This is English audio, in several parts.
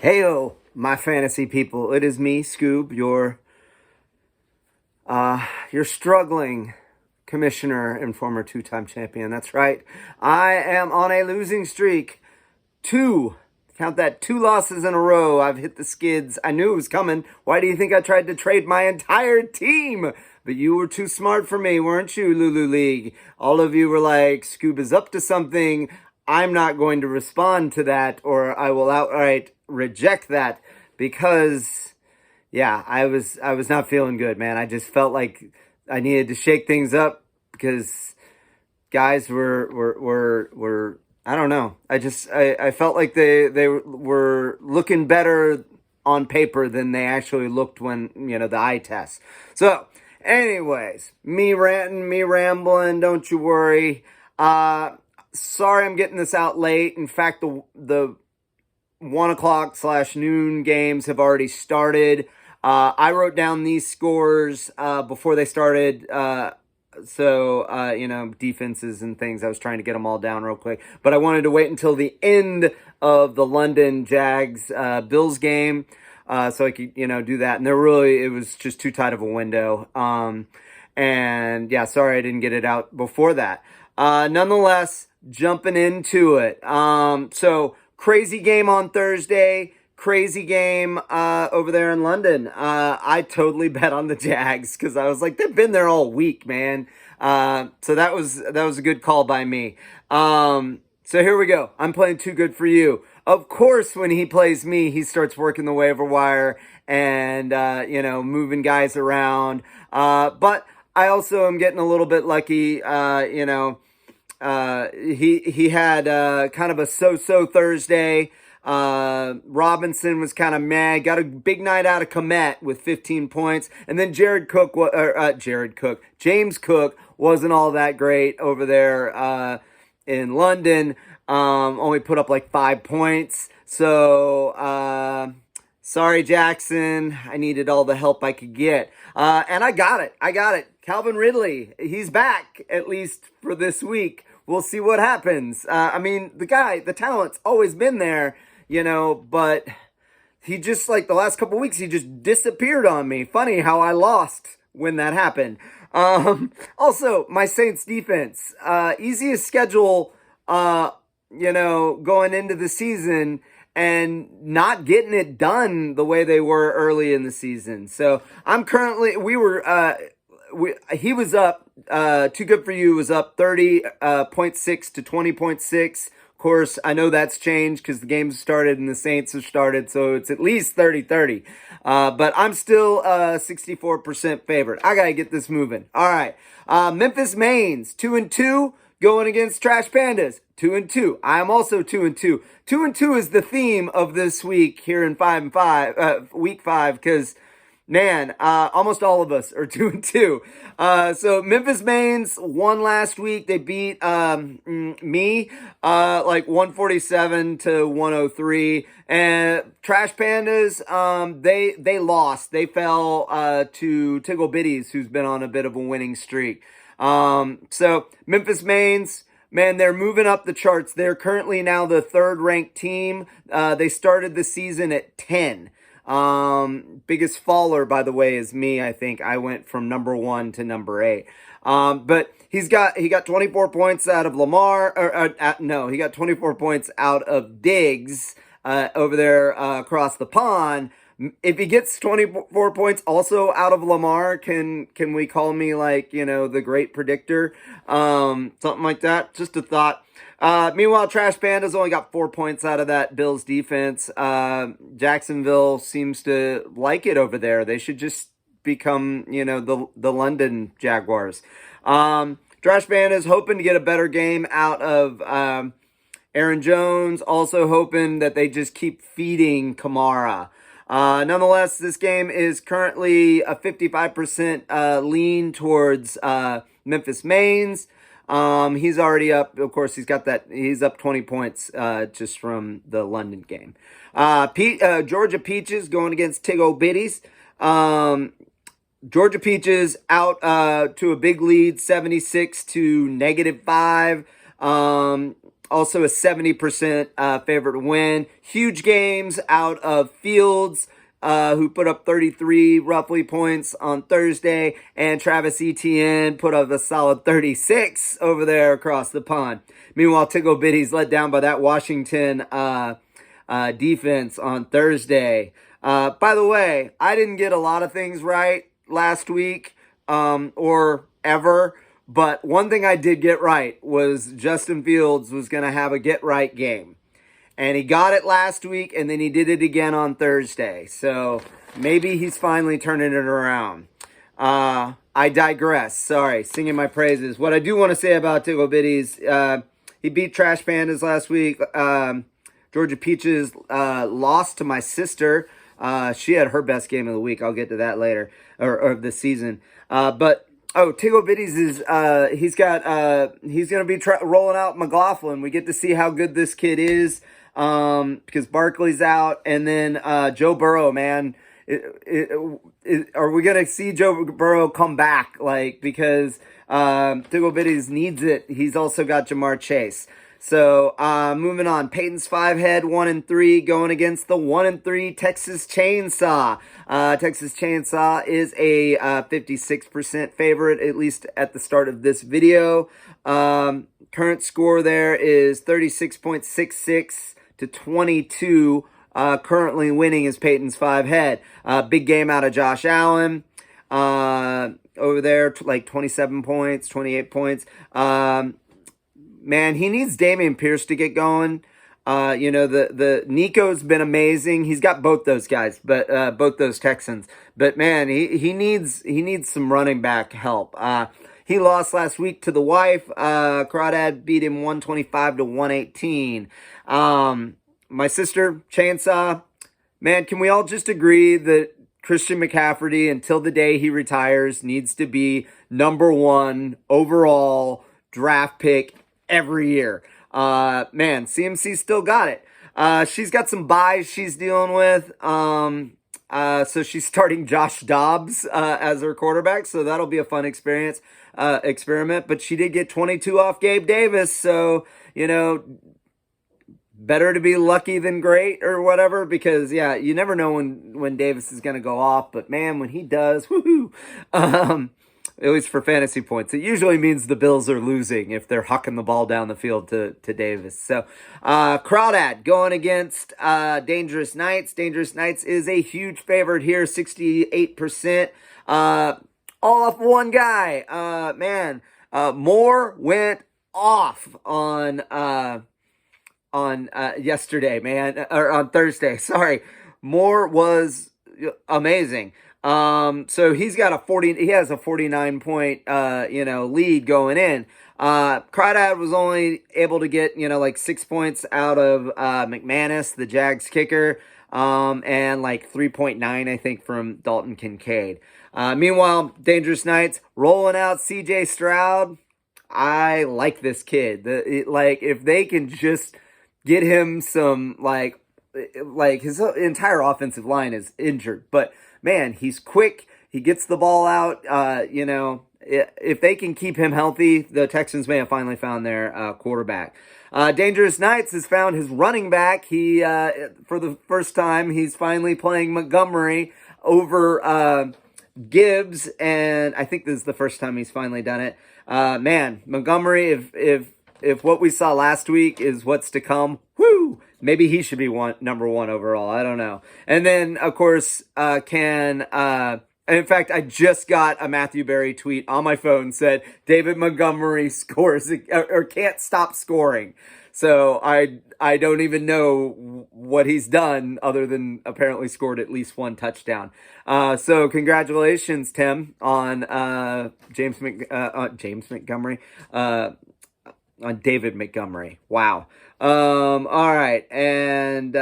Heyo, my fantasy people. It is me, Scoob, your struggling commissioner and former two-time champion. That's right. I am on a losing streak. Count that, 2 losses in a row. I've hit the skids. I knew it was coming. Why do you think I tried to trade my entire team? But you were too smart for me, weren't you, LuLu League? All of you were like, Scoob is up to something. I'm not going to respond to that, or I will outright reject that because, yeah, I was not feeling good, man. I just felt like I needed to shake things up because guys were I don't know. I felt like they were looking better on paper than they actually looked when, the eye test. So, anyways, me ranting, me rambling, don't you worry. Sorry I'm getting this out late. In fact, the 1 o'clock/noon games have already started. I wrote down these scores before they started. Defenses and things. I was trying to get them all down real quick. But I wanted to wait until the end of the London Jags Bills game so I could, do that. And it was just too tight of a window. And yeah, sorry I didn't get it out before that. Nonetheless, jumping into it. So crazy game on Thursday. Crazy game over there in London. I totally bet on the Jags because I was like, they've been there all week, man. So that was a good call by me. So here we go. I'm playing Too Good For You. Of course, when he plays me, he starts working the waiver wire and moving guys around. But I also am getting a little bit lucky. He had kind of a so-so Thursday. Robinson was kind of mad. Got a big night out of Komet with 15 points. And then James Cook wasn't all that great over there in London. Only put up like 5 points. So, sorry, Jackson. I needed all the help I could get. And I got it. Calvin Ridley, he's back, at least for this week. We'll see what happens. The talent's always been there, but he just, like, the last couple weeks, he just disappeared on me. Funny how I lost when that happened. Also, my Saints defense, easiest schedule, going into the season and not getting it done the way they were early in the season. So he was up, Too Good For You was up 30.6 to 20.6. Of course, I know that's changed because the game's started and the Saints have started, so it's at least 30-30. But I'm still 64% favorite. I got to get this moving. All right. Memphis Mains, 2-2, going against Trash Pandas, 2-2. I am also 2-2. 2-2 is the theme of this week here in week 5, because man, almost all of us are 2-2. So Memphis Mains won last week. They beat me like 147 to 103. And Trash Pandas, they lost. They fell to Tiggle Bitties, who's been on a bit of a winning streak. So Memphis Mains, man, they're moving up the charts. They're currently now the 3rd-ranked team. They started the season at 10. Biggest faller, by the way, is me. I think I went from number 1 to number 8. But he got 24 points out of Lamar, he got 24 points out of Diggs, over there, across the pond. If he gets 24 points also out of Lamar, can we call me like, the great predictor? Something like that. Just a thought. Meanwhile, Trash Pandas only got 4 points out of that Bills defense. Jacksonville seems to like it over there. They should just become, the London Jaguars. Trash Pandas hoping to get a better game out of Aaron Jones. Also hoping that they just keep feeding Kamara. Nonetheless, this game is currently a 55% lean towards Memphis Mains. He's already up. Of course, he's up 20 points just from the London game. Georgia Peaches going against Tiggo Bitties. Georgia Peaches out to a big lead, 76 to -5. Also a 70% favorite to win. Huge games out of Fields, who put up 33 roughly points on Thursday, and Travis Etienne put up a solid 36 over there across the pond. Meanwhile, Tickle Bitty's let down by that Washington defense on Thursday. By the way, I didn't get a lot of things right last week, or ever. But one thing I did get right was Justin Fields was going to have a get-right game. And he got it last week, and then he did it again on Thursday. So maybe he's finally turning it around. I digress. Sorry, singing my praises. What I do want to say about Tickle Bitties, he beat Trash Pandas last week. Georgia Peaches lost to my sister. She had her best game of the week. I'll get to that later, or the season. Tickle Bitties is he's gonna be rolling out McLaughlin. We get to see how good this kid is, because Barkley's out, and then Joe Burrow, man. Are we gonna see Joe Burrow come back? Because Tickle Bitties needs it. He's also got Jamar Chase. So, moving on. Peyton's 5-head, 1-3, going against the 1-3 Texas Chainsaw. Texas Chainsaw is a 56% favorite, at least at the start of this video. Current score there is 36.66 to 22. Currently winning is Peyton's 5-head. Big game out of Josh Allen. Over there, like 27 points, 28 points. Man, he needs Dameon Pierce to get going. The Nico's been amazing. He's got both those guys, but both those Texans. But man, he needs some running back help. He lost last week to the wife. Crawdad beat him 125 to 118. My sister, Chainsaw. Man, can we all just agree that Christian McCaffrey, until the day he retires, needs to be #1 overall draft pick every year? Man, CMC still got it. She's got some buys she's dealing with. So she's starting Josh Dobbs as her quarterback, so that'll be a fun experiment. But she did get 22 off Gabe Davis, so better to be lucky than great or whatever, because you never know when Davis is going to go off, but man, when he does, woohoo! At least for fantasy points, it usually means the Bills are losing if they're hucking the ball down the field to Davis. So, Crawdad going against Dangerous Knights. Dangerous Knights is a huge favorite here, 68%. All off one guy. Man, Moore went off on yesterday, man, or on Thursday. Sorry, Moore was amazing. So he has a 49 point, lead going in. Crawdad was only able to get, 6 points out of, McManus, the Jags kicker, and 3.9, I think, from Dalton Kincaid. Meanwhile, Dangerous Knights rolling out CJ Stroud. I like this kid. If they can just get him some, his entire offensive line is injured, but man, he's quick. He gets the ball out. If they can keep him healthy, the Texans may have finally found their quarterback. Dangerous Knights has found his running back. He, for the first time, he's finally playing Montgomery over Gibbs, and I think this is the first time he's finally done it. Man, Montgomery, if what we saw last week is what's to come, whoo! Maybe he should be #1 overall. I don't know. And then, of course, in fact, I just got a Matthew Berry tweet on my phone said David Montgomery scores or can't stop scoring. So I don't even know what he's done other than apparently scored at least one touchdown. So congratulations, Tim, on James Montgomery. On David Montgomery. Wow. All right. And,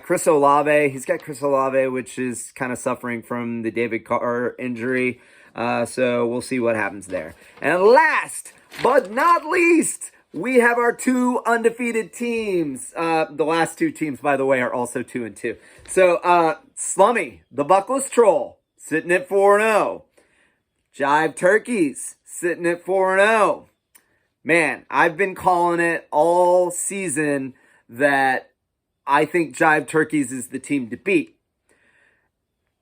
Chris Olave, he's got Chris Olave, which is kind of suffering from the David Carr injury. So we'll see what happens there. And last but not least, we have our 2 undefeated teams. The last 2 teams, by the way, are also 2-2. So, Slummy, the Buckless Troll, sitting at 4-0. Jive Turkeys, sitting at 4-0. Man, I've been calling it all season that I think Jive Turkeys is the team to beat.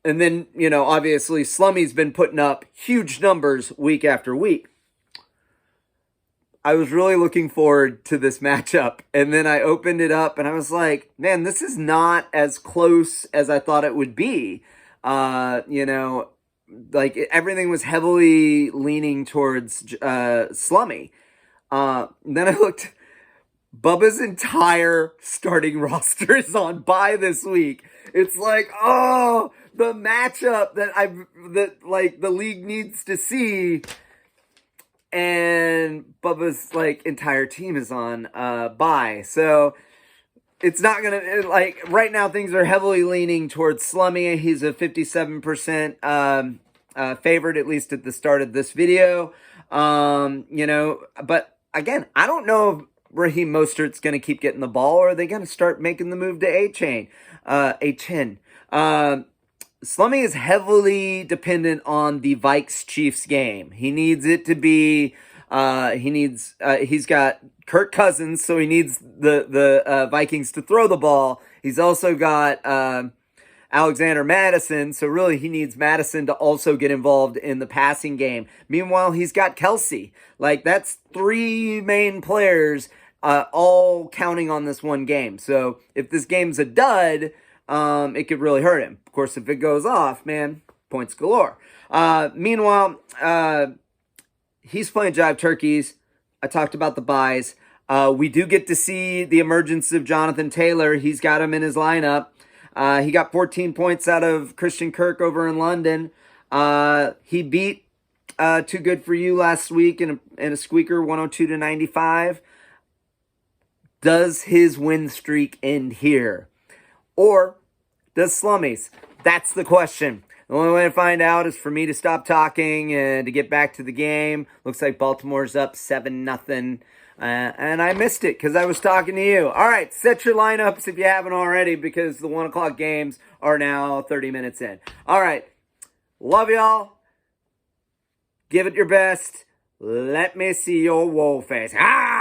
And then, obviously Slummy's been putting up huge numbers week after week. I was really looking forward to this matchup. And then I opened it up and I was like, man, this is not as close as I thought it would be. Like everything was heavily leaning towards Slummy. Then I looked, Bubba's entire starting roster is on bye this week. It's like, oh, the matchup that the league needs to see. And Bubba's entire team is on bye. So it's not gonna right now things are heavily leaning towards Slummy. He's a 57% favorite, at least at the start of this video. But again, I don't know if Raheem Mostert's going to keep getting the ball, or are they going to start making the move to A-Chin? Slummy is heavily dependent on the Vikes-Chiefs game. He needs it to be, he's got Kirk Cousins, so he needs the Vikings to throw the ball. He's also got Alexander Madison, so really he needs Madison to also get involved in the passing game. Meanwhile, he's got Kelsey. That's three main players all counting on this one game. So if this game's a dud, it could really hurt him. Of course, if it goes off, man, points galore. Meanwhile, he's playing Jive Turkeys. I talked about the buys. We do get to see the emergence of Jonathan Taylor. He's got him in his lineup. He got 14 points out of Christian Kirk over in London. He beat Too Good For You last week in a squeaker, 102-95. Does his win streak end here? Or does Slummy's? That's the question. The only way to find out is for me to stop talking and to get back to the game. Looks like Baltimore's up 7-0. And I missed it because I was talking to you. All right, set your lineups if you haven't already, because the 1 o'clock games are now 30 minutes in. All right, love y'all. Give it your best. Let me see your wall face. Ah!